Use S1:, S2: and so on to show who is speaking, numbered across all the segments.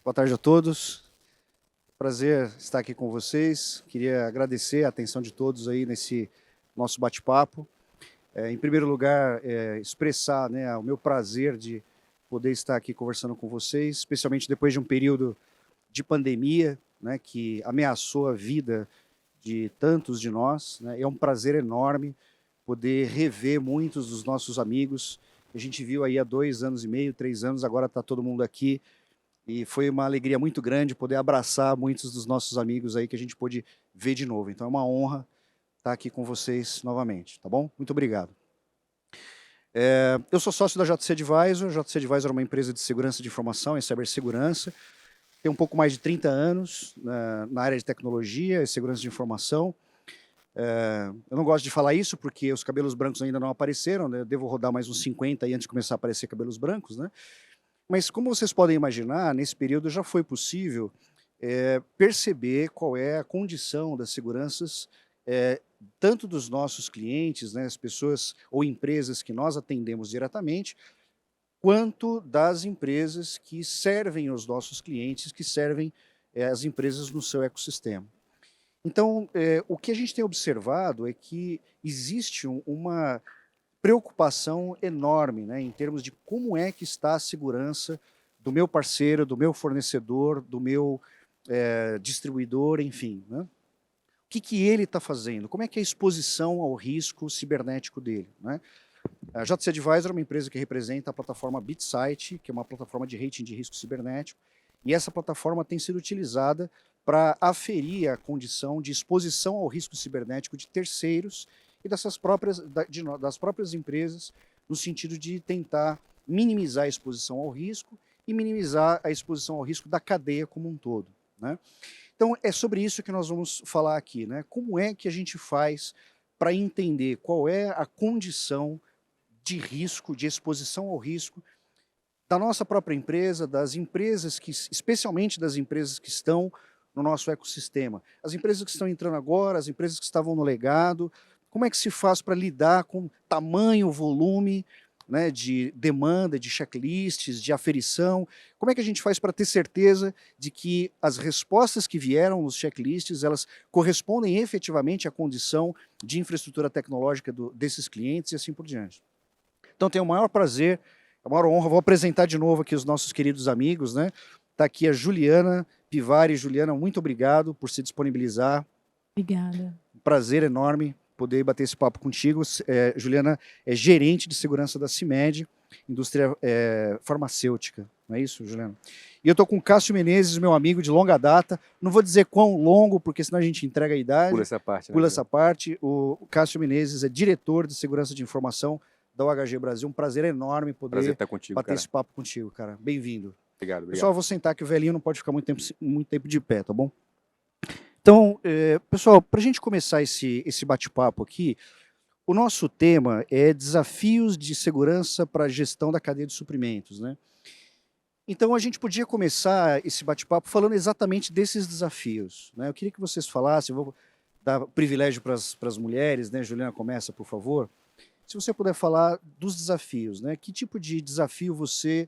S1: Boa tarde a todos. Prazer estar aqui com vocês. Queria agradecer a atenção de todos aí nesse nosso bate-papo. Em primeiro lugar, expressar, né, o meu prazer de poder estar aqui conversando com vocês, especialmente depois de um período de pandemia, né, que ameaçou a vida de tantos de nós, né. É um prazer enorme poder rever muitos dos nossos amigos. A gente viu aí há 2 anos e meio, 3 anos, agora está todo mundo aqui. E foi uma alegria muito grande poder abraçar muitos dos nossos amigos aí que a gente pôde ver de novo. Então é uma honra estar aqui com vocês novamente, tá bom? Muito obrigado. Eu sou sócio da JC Advisor. A JC Advisor é uma empresa de segurança de informação e cibersegurança. Tem um pouco mais de 30 anos na área de tecnologia e segurança de informação. Eu não gosto de falar isso porque os cabelos brancos ainda não apareceram, né? Eu devo rodar mais uns 50 aí antes de começar a aparecer cabelos brancos, né? Mas como vocês podem imaginar, nesse período já foi possível perceber qual é a condição das seguranças, tanto dos nossos clientes, né, as pessoas ou empresas que nós atendemos diretamente, quanto das empresas que servem os nossos clientes, que servem as empresas no seu ecossistema. Então, o que a gente tem observado é que existe uma preocupação enorme, né, em termos de como é que está a segurança do meu parceiro, do meu fornecedor, do meu distribuidor, enfim, né? O que ele está fazendo? Como é que é a exposição ao risco cibernético dele, né? A JC Advisor é uma empresa que representa a plataforma BitSight, que é uma plataforma de rating de risco cibernético, e essa plataforma tem sido utilizada para aferir a condição de exposição ao risco cibernético de terceiros e das próprias empresas, no sentido de tentar minimizar a exposição ao risco e minimizar a exposição ao risco da cadeia como um todo, né? Então, é sobre isso que nós vamos falar aqui, né? Como é que a gente faz para entender qual é a condição de risco, de exposição ao risco da nossa própria empresa, das empresas especialmente das empresas que estão no nosso ecossistema. As empresas que estão entrando agora, as empresas que estavam no legado, como é que se faz para lidar com tamanho, volume, né, de demanda, de checklists, de aferição? Como é que a gente faz para ter certeza de que as respostas que vieram nos checklists, elas correspondem efetivamente à condição de infraestrutura tecnológica desses clientes e assim por diante? Então, tenho o maior prazer, a maior honra, vou apresentar de novo aqui os nossos queridos amigos, né? Está aqui a Juliana Pivari. Juliana, muito obrigado por se disponibilizar.
S2: Obrigada.
S1: Um prazer enorme poder bater esse papo contigo. Juliana é gerente de segurança da CIMED, indústria farmacêutica. Não é isso, Juliana? E eu estou com o Cássio Menezes, meu amigo de longa data. Não vou dizer quão longo, porque senão a gente entrega a idade.
S3: Pula essa parte.
S1: Pula essa parte. O Cássio Menezes é diretor de segurança de informação da UHG Brasil. Um prazer enorme poder
S3: estar contigo,
S1: bater
S3: cara.
S1: esse papo contigo, cara. Bem-vindo.
S3: Obrigado.
S1: Pessoal, eu vou sentar que o velhinho não pode ficar muito tempo de pé, tá bom? Então, pessoal, para a gente começar esse bate-papo aqui, o nosso tema é desafios de segurança para a gestão da cadeia de suprimentos, né? Então, a gente podia começar esse bate-papo falando exatamente desses desafios, né? Eu queria que vocês falassem, eu vou dar privilégio para as mulheres, né? Juliana, começa, por favor. Se você puder falar dos desafios, né? Que tipo de desafio você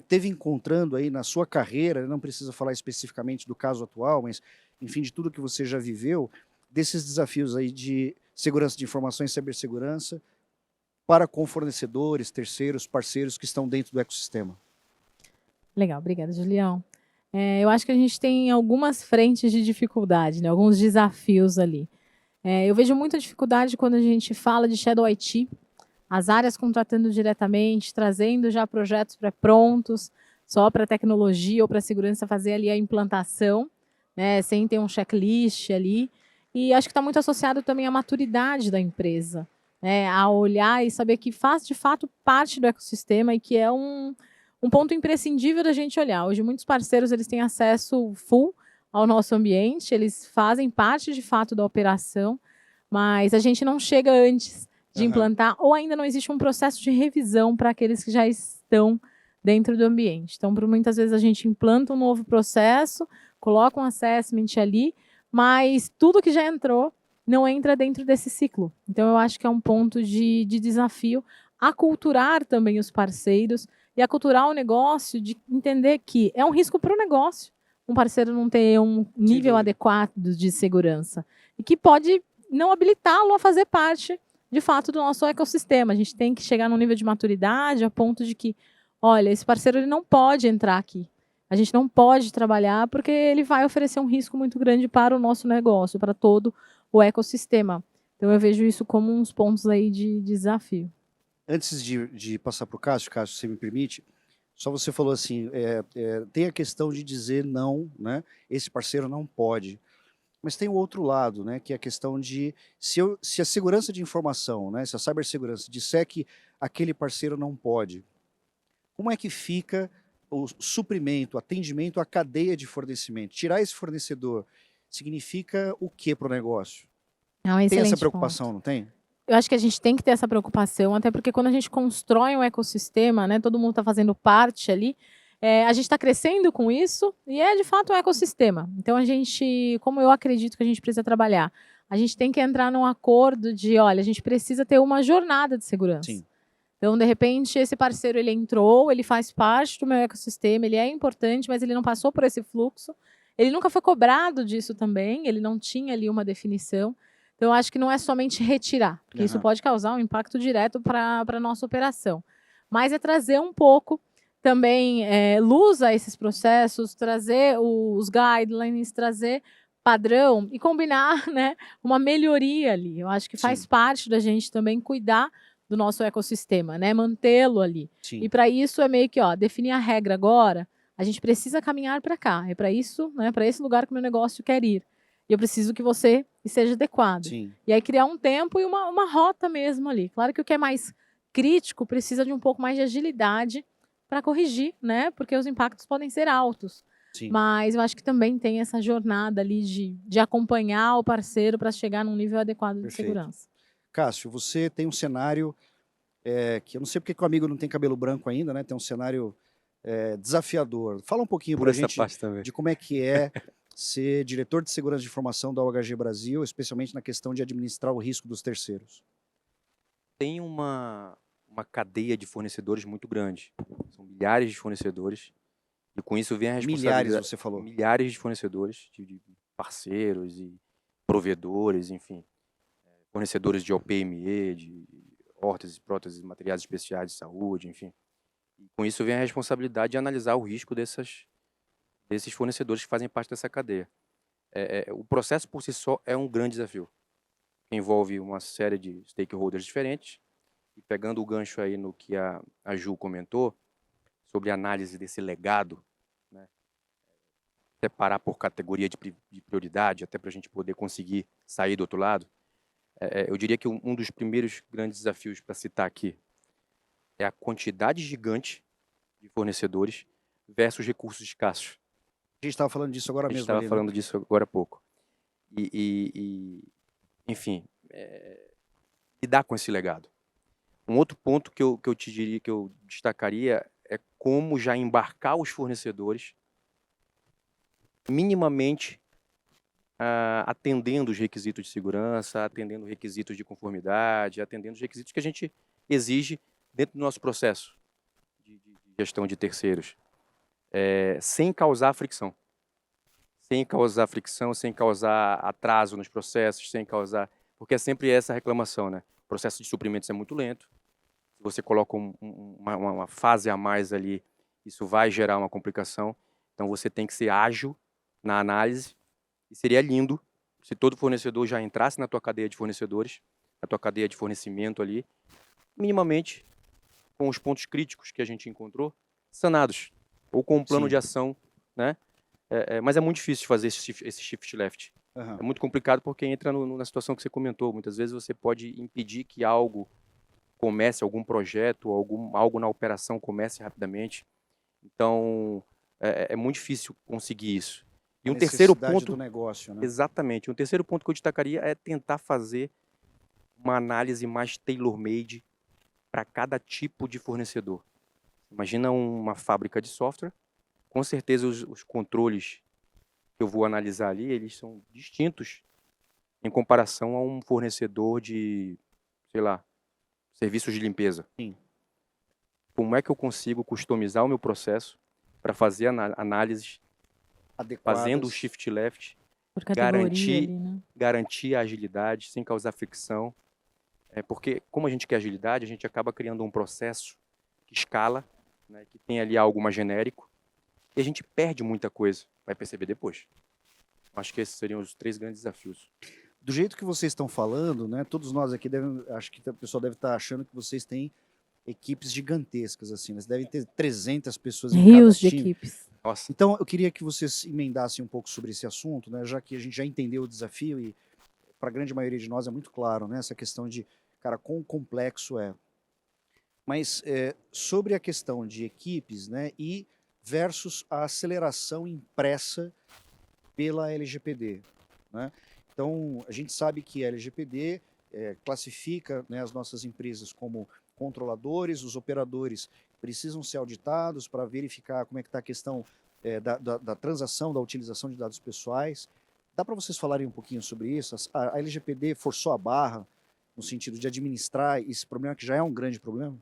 S1: teve encontrando aí na sua carreira, não precisa falar especificamente do caso atual, mas, enfim, de tudo que você já viveu, desses desafios aí de segurança de informações e cibersegurança para com fornecedores, terceiros, parceiros que estão dentro do ecossistema.
S2: Legal, obrigada, Julião. Eu acho que a gente tem algumas frentes de dificuldade, né? Alguns desafios ali. Eu vejo muita dificuldade quando a gente fala de Shadow IT, as áreas contratando diretamente, trazendo já projetos pré-prontos, só para tecnologia ou para segurança fazer ali a implantação, né, sem ter um checklist ali. E acho que está muito associado também à maturidade da empresa, né, a olhar e saber que faz de fato parte do ecossistema e que é um ponto imprescindível da gente olhar. Hoje muitos parceiros eles têm acesso full ao nosso ambiente, eles fazem parte de fato da operação, mas a gente não chega antes de implantar, ou ainda não existe um processo de revisão para aqueles que já estão dentro do ambiente. Então, por muitas vezes a gente implanta um novo processo, coloca um assessment ali, mas tudo que já entrou não entra dentro desse ciclo. Então, eu acho que é um ponto de desafio aculturar também os parceiros e aculturar o negócio de entender que é um risco para o negócio um parceiro não ter um nível
S1: dúvida.
S2: adequado de segurança e que pode não habilitá-lo a fazer parte, de fato, do nosso ecossistema. A gente tem que chegar num nível de maturidade a ponto de que, olha, esse parceiro ele não pode entrar aqui. A gente não pode trabalhar porque ele vai oferecer um risco muito grande para o nosso negócio, para todo o ecossistema. Então, eu vejo isso como uns pontos aí de desafio.
S1: Antes de passar para o Cássio, se você me permite, só você falou assim, tem a questão de dizer não, né? Esse parceiro não pode. Mas tem o outro lado, né? Que é a questão de se a segurança de informação, né? Se a cibersegurança disser que aquele parceiro não pode, como é que fica o suprimento, o atendimento à cadeia de fornecimento? Tirar esse fornecedor significa o que para o negócio?
S2: É um
S1: Tem essa
S2: excelente
S1: preocupação,
S2: ponto.
S1: não tem?
S2: Eu acho que a gente tem que ter essa preocupação, até porque quando a gente constrói um ecossistema, né, todo mundo está fazendo parte ali, a gente está crescendo com isso e é de fato um ecossistema. Então a gente, como eu acredito que a gente precisa trabalhar, a gente tem que entrar num acordo de, olha, a gente precisa ter uma jornada de segurança.
S1: Sim.
S2: Então, de repente, esse parceiro ele entrou, ele faz parte do meu ecossistema, ele é importante, mas ele não passou por esse fluxo. Ele nunca foi cobrado disso também, ele não tinha ali uma definição. Então, eu acho que não é somente retirar, porque isso pode causar um impacto direto para a nossa operação. Mas é trazer um pouco também luz a esses processos, trazer os guidelines, trazer padrão e combinar, né, uma melhoria ali. Eu acho que faz
S1: Sim.
S2: parte da gente também cuidar do nosso ecossistema, né, mantê-lo ali.
S1: Sim.
S2: E para isso é meio que, definir a regra agora, a gente precisa caminhar para cá. É para isso, né, para esse lugar que o meu negócio quer ir. E eu preciso que você esteja adequado.
S1: Sim.
S2: E aí criar um tempo e uma rota mesmo ali. Claro que o que é mais crítico precisa de um pouco mais de agilidade para corrigir, né? Porque os impactos podem ser altos.
S1: Sim.
S2: Mas eu acho que também tem essa jornada ali de acompanhar o parceiro para chegar num nível adequado de
S1: Perfeito.
S2: segurança.
S1: Cássio, você tem um cenário que eu não sei porque que o amigo não tem cabelo branco ainda, né? Tem um cenário desafiador. Fala um pouquinho para a gente de como é que é ser diretor de segurança de informação da OHG Brasil, especialmente na questão de administrar o risco dos terceiros.
S3: Tem uma cadeia de fornecedores muito grande. São milhares de fornecedores. E com isso vem a responsabilidade.
S1: Milhares, você falou.
S3: Milhares de fornecedores, de parceiros e provedores, enfim. Fornecedores de OPME, de órteses, próteses, materiais especiais de saúde, enfim. E com isso vem a responsabilidade de analisar o risco desses fornecedores que fazem parte dessa cadeia. O processo por si só é um grande desafio. Envolve uma série de stakeholders diferentes. E pegando o gancho aí no que a Ju comentou, sobre a análise desse legado, né? Separar por categoria de prioridade, até para a gente poder conseguir sair do outro lado, eu diria que um dos primeiros grandes desafios para citar aqui é a quantidade gigante de fornecedores versus recursos escassos.
S1: A gente estava falando disso agora mesmo.
S3: A gente estava falando disso agora há pouco. Enfim, lidar com esse legado. Um outro ponto que eu te diria, que eu destacaria, é como já embarcar os fornecedores minimamente atendendo os requisitos de segurança, atendendo requisitos de conformidade, atendendo os requisitos que a gente exige dentro do nosso processo de gestão de terceiros, sem causar fricção. Sem causar atraso nos processos, porque é sempre essa reclamação, né? O processo de suprimentos é muito lento. Se você coloca uma fase a mais ali, isso vai gerar uma complicação. Então você tem que ser ágil na análise. E seria lindo se todo fornecedor já entrasse na tua cadeia de fornecedores, na tua cadeia de fornecimento ali, minimamente com os pontos críticos que a gente encontrou, sanados, ou com um plano de ação, né? Mas é muito difícil fazer esse shift left. É muito complicado porque entra na situação que você comentou. Muitas vezes você pode impedir que algo comece, algum projeto, algo na operação comece rapidamente. Então, é muito difícil conseguir isso. E um terceiro ponto
S1: do negócio, né?
S3: Exatamente. Um terceiro ponto que eu destacaria é tentar fazer uma análise mais tailor-made para cada tipo de fornecedor. Imagina uma fábrica de software. Com certeza os controles que eu vou analisar ali, eles são distintos em comparação a um fornecedor de, sei lá, serviços de limpeza.
S1: Sim.
S3: como é que eu consigo customizar o meu processo para fazer análises, fazendo o
S1: Adequadas.
S3: shift left,
S2: Por categoria
S3: garantir,
S2: ali, né?
S3: garantir a agilidade sem causar fricção. Porque, como a gente quer agilidade, a gente acaba criando um processo que escala, né, que tem ali algo mais genérico, e a gente perde muita coisa, vai perceber depois. Acho que esses seriam os 3 grandes desafios.
S1: Do jeito que vocês estão falando, né? Todos nós aqui acho que o pessoal deve estar achando que vocês têm equipes gigantescas, assim, né? Vocês devem ter 300 pessoas em cada
S2: Rios de
S1: time.
S2: equipes.
S3: Nossa,
S1: Então, eu queria que vocês emendassem um pouco sobre esse assunto, né? Já que a gente já entendeu o desafio e para a grande maioria de nós é muito claro, né? Essa questão de, cara, quão complexo é. Mas sobre a questão de equipes, né? E versus a aceleração impressa pela LGPD, né? Então, a gente sabe que a LGPD classifica, né, as nossas empresas como controladores, os operadores precisam ser auditados para verificar como é que está a questão da transação, da utilização de dados pessoais. Dá para vocês falarem um pouquinho sobre isso? A LGPD forçou a barra no sentido de administrar esse problema, que já é um grande problema?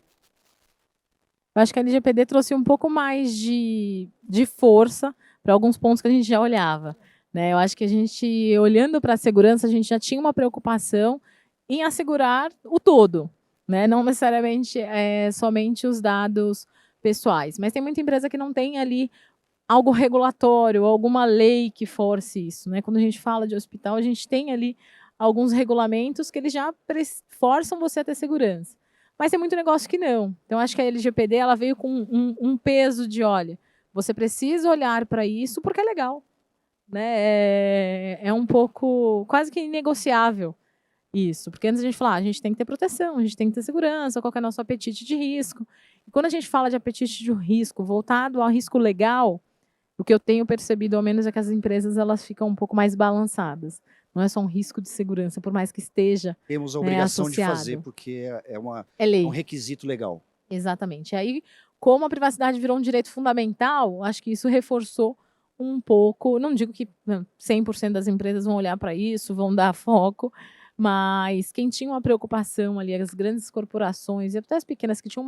S2: Eu acho que a LGPD trouxe um pouco mais de força para alguns pontos que a gente já olhava, né? Eu acho que a gente, olhando para a segurança, a gente já tinha uma preocupação em assegurar o todo, né? Não necessariamente somente os dados pessoais, mas tem muita empresa que não tem ali algo regulatório, alguma lei que force isso, né? Quando a gente fala de hospital, a gente tem ali alguns regulamentos que eles já forçam você a ter segurança. Mas tem muito negócio que não. Então, acho que a LGPD ela veio com um peso de, olha, você precisa olhar para isso porque é legal. Né? É um pouco, quase que inegociável isso. Porque antes a gente falava, a gente tem que ter proteção, a gente tem que ter segurança, qual que é o nosso apetite de risco. E quando a gente fala de apetite de risco voltado ao risco legal, o que eu tenho percebido, ao menos, é que as empresas elas ficam um pouco mais balançadas. Não é só um risco de segurança, por mais que esteja
S1: Temos a obrigação de fazer,
S2: associado.
S1: porque é
S2: É
S1: um
S2: lei.
S1: requisito legal.
S2: Exatamente. Aí, como a privacidade virou um direito fundamental, acho que isso reforçou um pouco. Não digo que 100% das empresas vão olhar para isso, vão dar foco, mas quem tinha uma preocupação ali, as grandes corporações e até as pequenas que tinham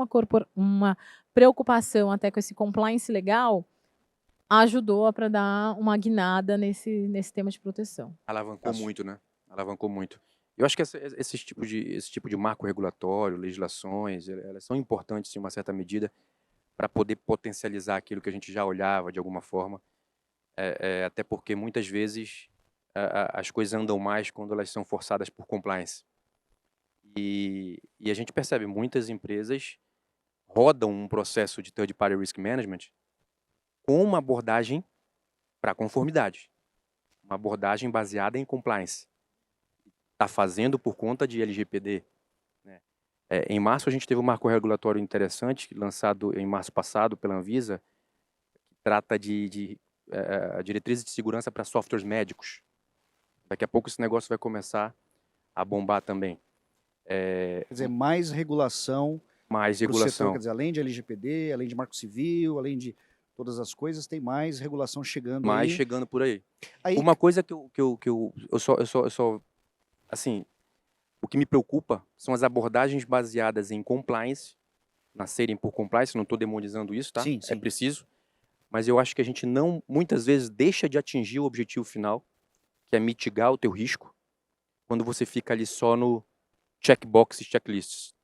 S2: uma preocupação até com esse compliance legal, ajudou para dar uma guinada nesse tema de proteção.
S3: alavancou muito, né? Alavancou muito. Eu acho que esse tipo de marco regulatório, legislações, elas são importantes em uma certa medida para poder potencializar aquilo que a gente já olhava de alguma forma, até porque muitas vezes as coisas andam mais quando elas são forçadas por compliance. E a gente percebe muitas empresas rodam um processo de third party risk management com uma abordagem para conformidade, uma abordagem baseada em compliance. Está fazendo por conta de LGPD. Né? Em março, a gente teve um marco regulatório interessante, lançado em março passado pela Anvisa, que trata de diretrizes de segurança para softwares médicos. Daqui a pouco esse negócio vai começar a bombar também.
S1: Quer dizer, mais regulação
S3: Mais
S1: para o setor,
S3: regulação.
S1: quer dizer, além de LGPD, além de Marco Civil, além de todas as coisas, tem mais regulação chegando
S3: Mais
S1: aí.
S3: chegando por aí.
S1: Aí,
S3: Uma coisa que eu só assim, o que me preocupa são as abordagens baseadas em compliance, nascerem por compliance, não estou demonizando isso, tá?
S1: Sim,
S3: É
S1: sim.
S3: preciso, mas eu acho que a gente não, muitas vezes, deixa de atingir o objetivo final, que é mitigar o teu risco, quando você fica ali só no checkbox e checklists.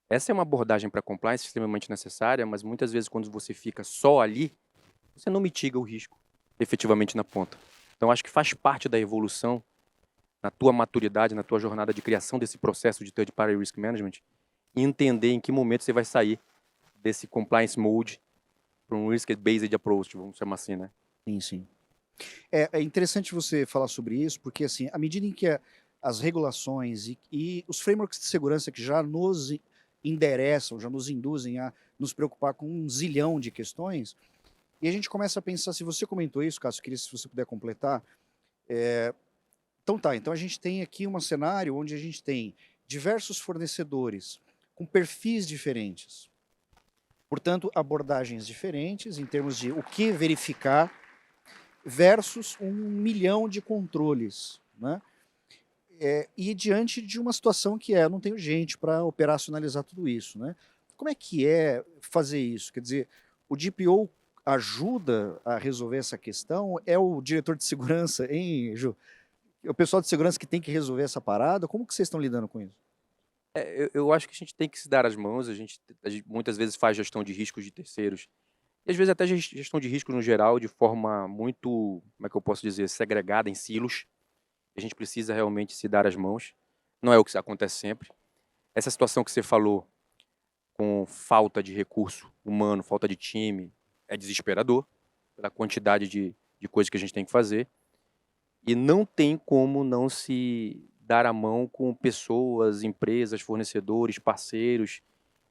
S3: Essa é uma abordagem para compliance extremamente necessária, mas muitas vezes quando você fica só ali, você não mitiga o risco efetivamente na ponta. Então acho que faz parte da evolução, na tua maturidade, na tua jornada de criação desse processo de third party risk management, e entender em que momento você vai sair desse compliance mode para um risk-based approach, vamos chamar assim, né?
S1: Sim, sim. É interessante você falar sobre isso, porque assim, à medida em que as regulações e os frameworks de segurança que já nos endereçam, já nos induzem a nos preocupar com um zilhão de questões, e a gente começa a pensar, se você comentou isso, Cássio, eu queria se você puder completar. Então a gente tem aqui um cenário onde a gente tem diversos fornecedores com perfis diferentes, portanto, abordagens diferentes em termos de o que verificar versus 1 milhão de controles, né? E diante de uma situação que eu não tenho gente para operacionalizar tudo isso, né? Como é que é fazer isso? Quer dizer, o DPO ajuda a resolver essa questão? É o diretor de segurança, hein, Ju? É o pessoal de segurança que tem que resolver essa parada? Como que vocês estão lidando com isso?
S3: Eu acho que a gente tem que se dar as mãos, a gente muitas vezes faz gestão de riscos de terceiros, e às vezes até gestão de riscos no geral, de forma muito, como é que eu posso dizer, segregada em silos. A gente precisa realmente se dar as mãos. Não é o que acontece sempre. Essa situação que você falou, com falta de recurso humano, falta de time, é desesperador, pela quantidade de coisas que a gente tem que fazer. E não tem como não se dar a mão com pessoas, empresas, fornecedores, parceiros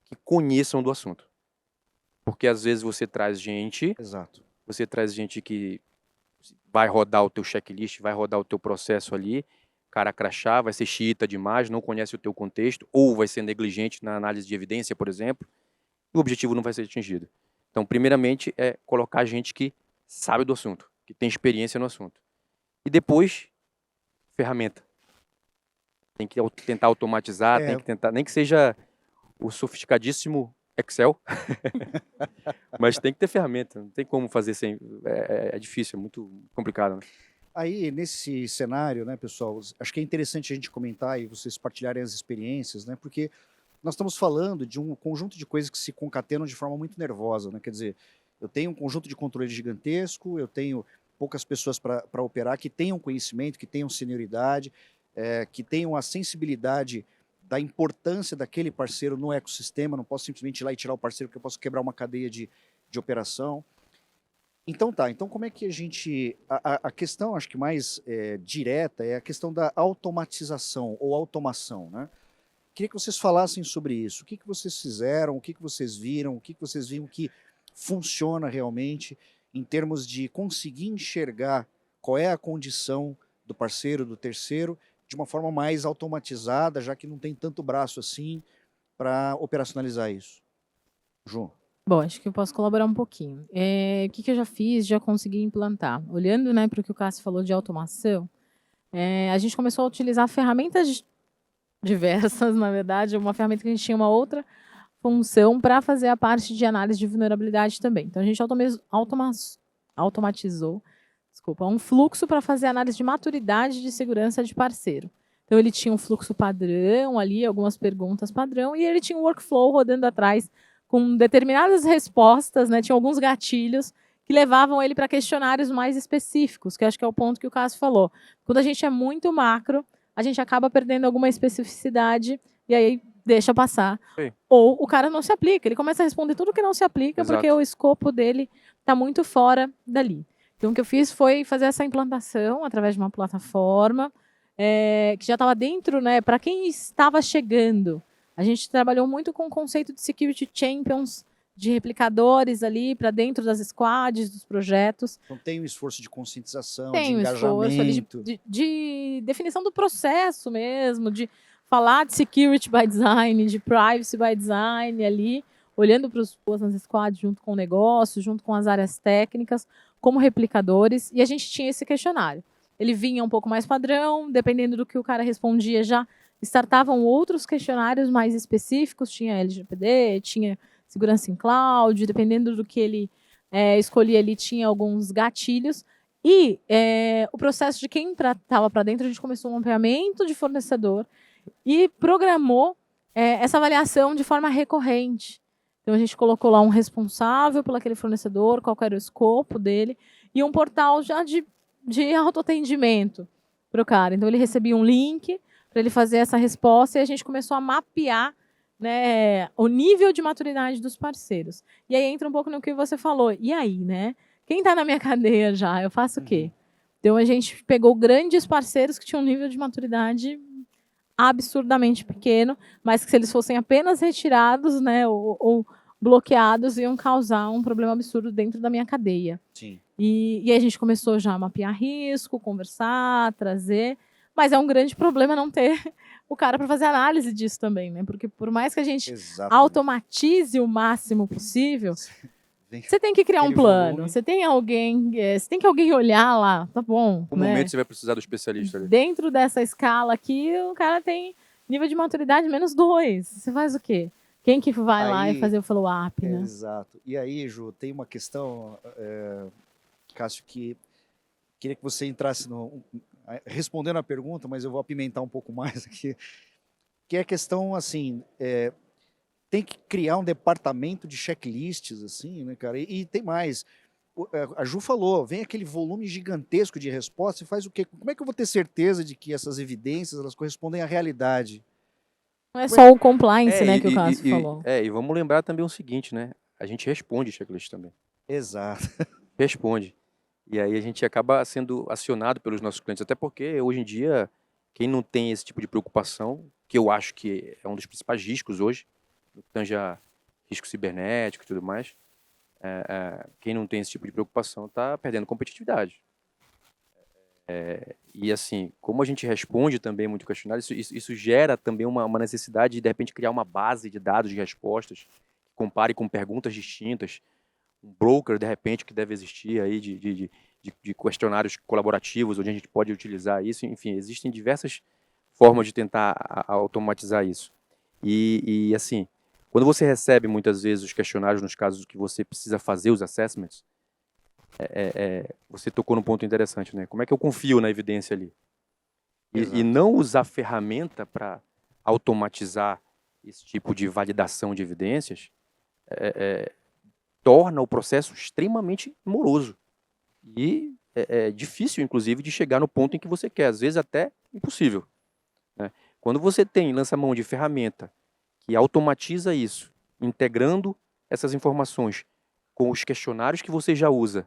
S3: que conheçam do assunto. Porque às vezes
S1: Exato.
S3: você traz gente que vai rodar o teu checklist, vai rodar o teu processo ali, cara crachá, vai ser xiita demais, não conhece o teu contexto, ou vai ser negligente na análise de evidência, por exemplo, e o objetivo não vai ser atingido. Então, primeiramente, é colocar gente que sabe do assunto, que tem experiência no assunto. E depois, ferramenta. Tem que tentar automatizar, tem que tentar, nem que seja o sofisticadíssimo Excel, mas tem que ter ferramenta, não tem como fazer sem, é difícil, é muito complicado, né?
S1: Aí, nesse cenário, né, pessoal, acho que é interessante a gente comentar e vocês partilharem as experiências, né, porque nós estamos falando de um conjunto de coisas que se concatenam de forma muito nervosa, né, quer dizer, eu tenho um conjunto de controle gigantesco, eu tenho poucas pessoas para operar que tenham conhecimento, que tenham senioridade, que tenham a sensibilidade da importância daquele parceiro no ecossistema, não posso simplesmente ir lá e tirar o parceiro, porque eu posso quebrar uma cadeia de operação. Então tá, então como é que a gente... A questão, acho que mais direta, é a questão da automatização ou automação, né? Queria que vocês falassem sobre isso. O que vocês fizeram, o que vocês viram, o que vocês viram que funciona realmente em termos de conseguir enxergar qual é a condição do parceiro, do terceiro, de uma forma mais automatizada, já que não tem tanto braço assim para operacionalizar isso. João.
S2: Bom, acho que eu posso colaborar um pouquinho. O que eu já fiz, já consegui implantar? Olhando, né, para o que o Cássio falou de automação, a gente começou a utilizar ferramentas diversas, na verdade, uma ferramenta que a gente tinha uma outra função para fazer a parte de análise de vulnerabilidade também. Então, a gente automatizou, um fluxo para fazer análise de maturidade de segurança de parceiro. Então, ele tinha um fluxo padrão ali, algumas perguntas padrão, e ele tinha um workflow rodando atrás com determinadas respostas, né? Tinha alguns gatilhos que levavam ele para questionários mais específicos, que acho que é o ponto que o Cássio falou. Quando a gente é muito macro, a gente acaba perdendo alguma especificidade e aí deixa passar.
S3: Sim.
S2: Ou o cara não se aplica, ele começa a responder tudo que não se aplica. Exato. Porque o escopo dele está muito fora dali. Então, o que eu fiz foi fazer essa implantação através de uma plataforma que já estava dentro, né, para quem estava chegando. A gente trabalhou muito com o conceito de security champions, de replicadores ali para dentro das squads, dos projetos.
S1: Então tem um esforço de conscientização,
S2: tem
S1: de engajamento.
S2: De definição do processo mesmo, de falar de security by design, de privacy by design ali, olhando para os nas squads junto com o negócio, junto com as áreas técnicas, como replicadores, e a gente tinha esse questionário. Ele vinha um pouco mais padrão, dependendo do que o cara respondia, já startavam outros questionários mais específicos, tinha LGPD, tinha segurança em cloud, dependendo do que ele escolhia ali, tinha alguns gatilhos. E o processo de quem estava para dentro, a gente começou um mapeamento de fornecedor e programou essa avaliação de forma recorrente. Então, a gente colocou lá um responsável por aquele fornecedor, qual era o escopo dele, e um portal já de autoatendimento para o cara. Então, ele recebia um link para ele fazer essa resposta e a gente começou a mapear, né, o nível de maturidade dos parceiros. E aí entra um pouco no que você falou. E aí, né? Quem está na minha cadeia já, eu faço o quê? Então, a gente pegou grandes parceiros que tinham um nível de maturidade absurdamente pequeno, mas que se eles fossem apenas retirados, né, ou bloqueados, iam causar um problema absurdo dentro da minha cadeia.
S1: Sim.
S2: E a gente começou já a mapear risco, conversar, trazer, mas é um grande problema não ter o cara para fazer análise disso também, né? Porque por mais que a gente automatize o máximo possível, você tem que criar um plano, você tem que alguém olhar lá, tá bom.
S3: No momento você vai precisar do especialista ali.
S2: Dentro dessa escala aqui, o cara tem nível de maturidade -2. Você faz o quê? Quem que vai lá e
S1: Aí,
S2: fazer o follow-up, né?
S1: exato. E aí, Ju, tem uma questão, Cássio, que queria que você entrasse respondendo a pergunta, mas eu vou apimentar um pouco mais aqui, que é a questão, assim, tem que criar um departamento de checklists, assim, né, cara? E tem mais. A Ju falou, vem aquele volume gigantesco de respostas e faz o quê? Como é que eu vou ter certeza de que essas evidências elas correspondem à realidade?
S2: Não é
S1: Como é
S2: só o compliance, né, que o
S3: E,
S2: Cássio falou.
S3: e vamos lembrar também o seguinte, né? A gente responde checklist também.
S1: Exato.
S3: Responde. E aí a gente acaba sendo acionado pelos nossos clientes, até porque hoje em dia, quem não tem esse tipo de preocupação, que eu acho que é um dos principais riscos hoje, no que tange a risco cibernético e tudo mais, quem não tem esse tipo de preocupação está perdendo competitividade. E assim, como a gente responde também muito questionário, isso gera também uma necessidade de repente, criar uma base de dados de respostas, que compare com perguntas distintas, um broker, de repente, que deve existir aí de questionários colaborativos, onde a gente pode utilizar isso. Enfim, existem diversas formas de tentar automatizar isso. E assim, quando você recebe muitas vezes os questionários, nos casos que você precisa fazer os assessments, você tocou num ponto interessante, né? Como é que eu confio na evidência ali? E
S1: Exato.
S3: não usar ferramenta para automatizar esse tipo de validação de evidências torna o processo extremamente moroso e é difícil, inclusive, de chegar no ponto em que você quer, às vezes até impossível, né? Quando você lança mão de ferramenta que automatiza isso, integrando essas informações com os questionários que você já usa,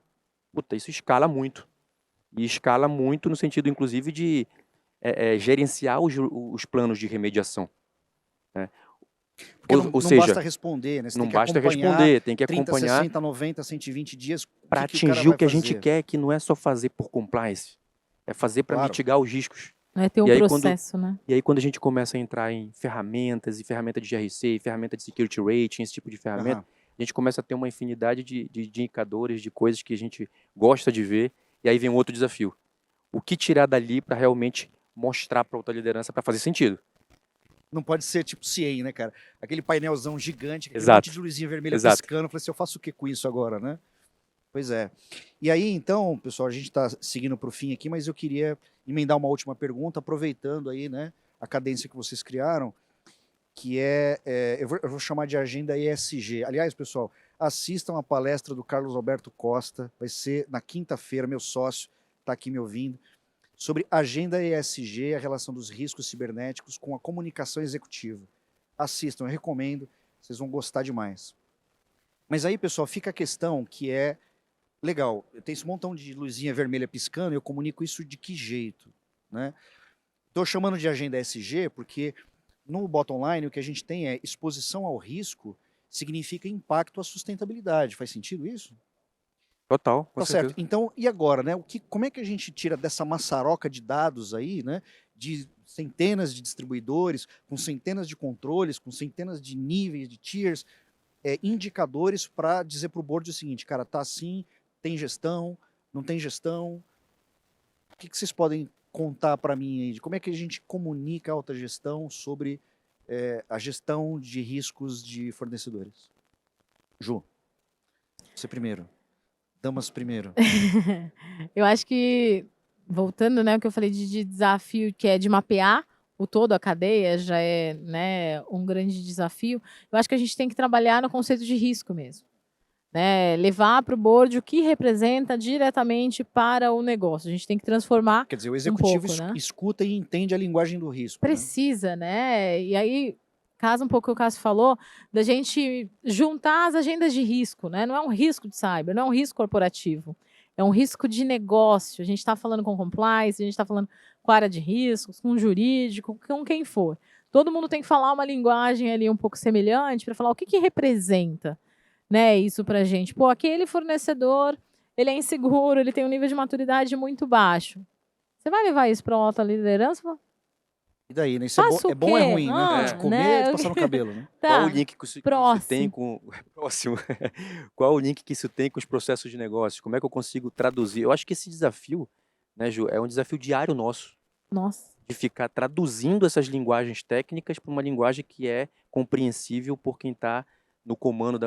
S3: puta, isso escala muito. E escala muito no sentido, inclusive, de gerenciar os planos de remediação, né?
S1: Porque
S3: Ou
S1: não
S3: seja,
S1: basta responder, né? Você tem
S3: não
S1: que
S3: basta
S1: acompanhar
S3: responder, tem que
S1: 30,
S3: acompanhar
S1: 60, 90, 120 dias, o
S3: para
S1: que o cara
S3: atingir o
S1: vai
S3: que a gente
S1: fazer.
S3: quer, que não é só fazer por compliance, é fazer para
S1: Claro.
S3: mitigar os riscos.
S2: Não é ter um
S3: E aí,
S2: processo, né?
S3: quando a gente começa a entrar em ferramentas, e ferramenta de GRC, e ferramenta de security rating, esse tipo de ferramenta,
S1: Aham.
S3: a gente começa a ter uma infinidade de indicadores, de coisas que a gente gosta de ver, e aí vem um outro desafio. O que tirar dali para realmente mostrar para outra liderança para fazer sentido?
S1: Não pode ser tipo CA, né, cara? Aquele painelzão gigante, aquele monte
S3: Exato,
S1: de luzinha vermelha
S3: exato.
S1: piscando. Eu falei assim, eu faço o que com isso agora, né? Pois é. E aí, então, pessoal, a gente está seguindo para o fim aqui, mas eu queria emendar uma última pergunta, aproveitando aí, né, a cadência que vocês criaram, que eu vou chamar de agenda ESG. Aliás, pessoal, assistam a palestra do Carlos Alberto Costa, vai ser na quinta-feira, meu sócio está aqui me ouvindo, sobre agenda ESG, a relação dos riscos cibernéticos com a comunicação executiva. Assistam, eu recomendo, vocês vão gostar demais. Mas aí, pessoal, fica a questão que legal, eu tenho esse montão de luzinha vermelha piscando, eu comunico isso de que jeito, né? Estou chamando de agenda ESG porque no bottom line o que a gente tem é exposição ao risco significa impacto à sustentabilidade. Faz sentido isso?
S3: Total, com
S1: Tá certo.
S3: certeza.
S1: Então, e agora, né? Como é que a gente tira dessa maçaroca de dados aí, né? De centenas de distribuidores, com centenas de controles, com centenas de níveis, de tiers, indicadores para dizer para o board o seguinte, cara, tá assim, tem gestão, não tem gestão. O que vocês podem contar para mim aí? De como é que a gente comunica a alta gestão sobre a gestão de riscos de fornecedores? Ju, você primeiro. Damas primeiro.
S2: Eu acho que, voltando, né, o que eu falei de desafio, que é de mapear o todo, a cadeia, já é, né, um grande desafio. Eu acho que a gente tem que trabalhar no conceito de risco mesmo, né? Levar para o board o que representa diretamente para o negócio. A gente tem que transformar
S1: Quer dizer, o
S2: um
S1: executivo
S2: pouco, né?
S1: escuta e entende a linguagem do risco, né?
S2: Precisa, né? E aí, casa um pouco o que o Cássio falou, da gente juntar as agendas de risco, né? Não é um risco de cyber, não é um risco corporativo, é um risco de negócio. A gente está falando com compliance, a gente está falando com a área de riscos, com o jurídico, com quem for. Todo mundo tem que falar uma linguagem ali um pouco semelhante para falar o que representa, né, isso para a gente. Pô, aquele fornecedor, ele é inseguro, ele tem um nível de maturidade muito baixo. Você vai levar isso para uma alta liderança?
S1: E daí, né? Isso é
S2: Faço
S1: bom,
S2: o
S1: é bom ou é
S2: quê?
S1: ruim, né?
S2: Ah,
S1: De comer
S2: né?
S1: e de passar no cabelo, né?
S3: Qual o
S2: Tá,
S3: link que isso tem
S2: próximo.
S3: com próximo? Qual o link que isso tem com os processos de negócio? Como é que eu consigo traduzir? Eu acho que esse desafio, né, Ju, é um desafio diário nosso.
S2: Nossa.
S3: de ficar traduzindo essas linguagens técnicas para uma linguagem que é compreensível por quem está no comando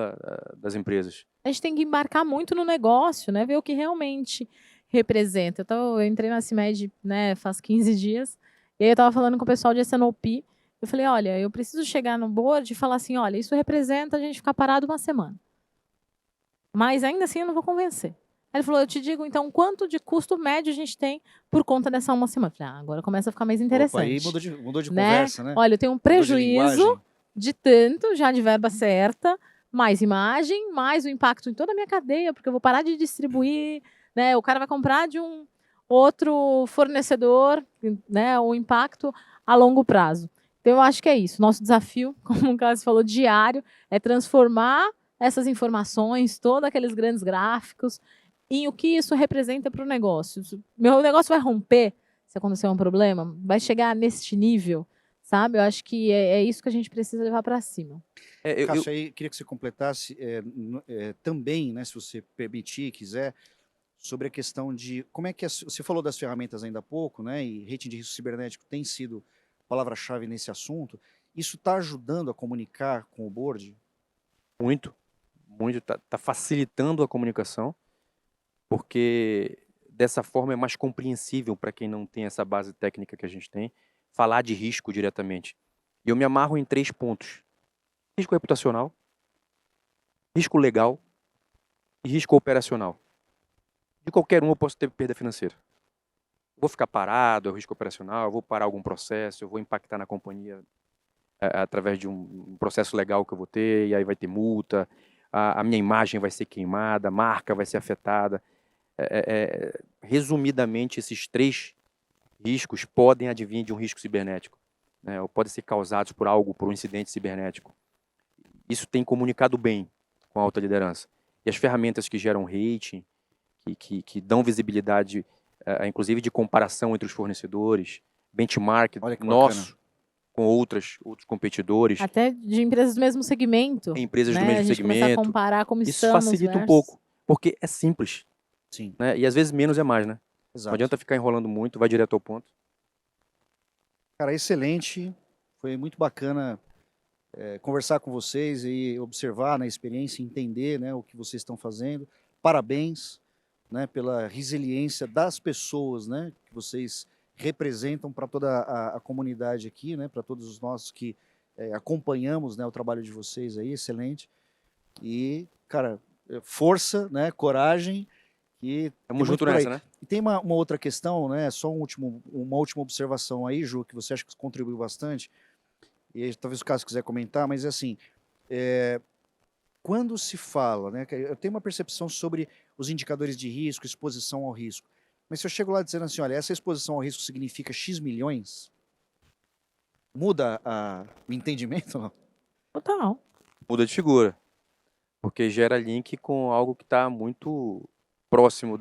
S3: das empresas.
S2: A gente tem que embarcar muito no negócio, né? Ver o que realmente representa. Eu entrei na CIMED, né, faz 15 dias, e aí eu estava falando com o pessoal de S&OP. Eu falei, olha, eu preciso chegar no board e falar assim, olha, isso representa a gente ficar parado uma semana. Mas ainda assim eu não vou convencer. Aí ele falou, eu te digo, então, quanto de custo médio a gente tem por conta dessa uma semana? Eu falei, agora começa a ficar mais interessante.
S1: Opa, aí mudou de
S2: né?
S1: conversa, né?
S2: Olha, eu tenho um
S1: Mudou de
S2: prejuízo
S1: linguagem.
S2: de tanto, já de verba certa, mais imagem, mais o impacto em toda a minha cadeia, porque eu vou parar de distribuir, né? O cara vai comprar de um outro fornecedor, né? O impacto a longo prazo. Então, eu acho que é isso. Nosso desafio, como o Cássio falou, diário, é transformar essas informações, todos aqueles grandes gráficos, em o que isso representa para o negócio. Meu negócio vai romper se acontecer um problema? Vai chegar neste nível? Sabe? Eu acho que é isso que a gente precisa levar para cima.
S1: Cássio, aí queria que você completasse também, né, se você permitir, quiser, sobre a questão de como é que você falou das ferramentas ainda há pouco, né, e rating de risco cibernético tem sido palavra-chave nesse assunto. Isso está ajudando a comunicar com o board?
S3: Muito, muito. Tá facilitando a comunicação, porque dessa forma é mais compreensível para quem não tem essa base técnica que a gente tem, falar de risco diretamente. E eu me amarro em 3 pontos. Risco reputacional, risco legal e risco operacional. De qualquer um eu posso ter perda financeira. Vou ficar parado, é o risco operacional, eu vou parar algum processo, eu vou impactar na companhia através de um processo legal que eu vou ter, e aí vai ter multa, a minha imagem vai ser queimada, a marca vai ser afetada. Resumidamente, esses 3 riscos podem advir de um risco cibernético, né, ou podem ser causados por um incidente cibernético. Isso tem comunicado bem com a alta liderança. E as ferramentas que geram rating, que dão visibilidade, inclusive de comparação entre os fornecedores, benchmark nosso com outros competidores.
S2: Até de empresas do mesmo segmento.
S3: Empresas
S2: né?
S3: do mesmo
S2: a gente
S3: segmento.
S2: Começar a comparar como
S3: isso facilita um pouco, porque é simples.
S1: Sim.
S3: Né? E às vezes menos é mais, né?
S1: Exato.
S3: Não adianta ficar enrolando muito, vai direto ao ponto.
S1: Cara, excelente. Foi muito bacana conversar com vocês e observar na experiência, entender, né, o que vocês estão fazendo. Parabéns, né, pela resiliência das pessoas, né, que vocês representam para toda a comunidade aqui, né, para todos os nossos que acompanhamos, né, o trabalho de vocês aí, excelente. E, cara, força, né, coragem.
S3: Estamos juntos nessa, né?
S1: E tem uma outra questão, né, só uma última observação aí, Ju, que você acha que contribuiu bastante, e aí, talvez o Cássio quiser comentar, mas é assim, quando se fala, né, eu tenho uma percepção sobre os indicadores de risco, exposição ao risco, mas se eu chego lá dizendo assim, olha, essa exposição ao risco significa X milhões, muda o entendimento, não?
S2: Total.
S3: Muda de figura, porque gera link com algo que está muito próximo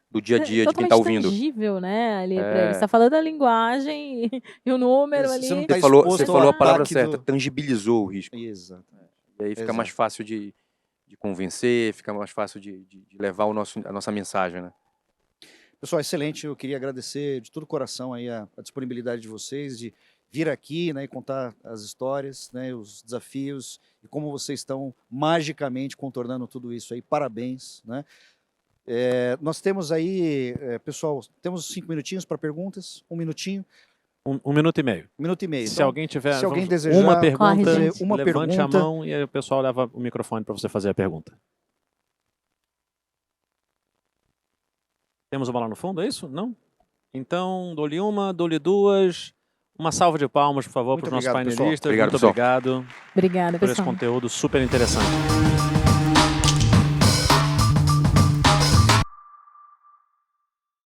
S3: do dia a dia de quem está ouvindo.
S2: Tangível, né? Ali pra ele. Você está falando a linguagem e o número ali.
S3: Você falou a palavra certa, tangibilizou o risco.
S1: Exato.
S3: E aí fica mais fácil de convencer, fica mais fácil de levar a nossa mensagem, né?
S1: Pessoal, excelente. Eu queria agradecer de todo o coração aí a disponibilidade de vocês, de vir aqui, né, e contar as histórias, né, os desafios e como vocês estão magicamente contornando tudo isso aí. Parabéns, né? Nós temos aí, pessoal, temos 5 minutinhos para perguntas, 1 minutinho.
S4: 1 minuto e meio.
S1: 1 minuto e meio.
S4: Se
S1: então,
S4: alguém tiver
S1: se alguém desejar,
S4: uma pergunta,
S2: corre,
S4: levante a mão e aí o pessoal leva o microfone para você fazer a pergunta. Temos uma lá no fundo, é isso? Não? Então, dou-lhe uma, dou-lhe 2. Uma salva de palmas, por favor, para os nossos painelistas.
S3: Obrigado,
S4: Muito
S3: pessoal.
S4: obrigado
S2: Obrigada,
S4: por esse
S2: pessoal.
S4: conteúdo super interessante.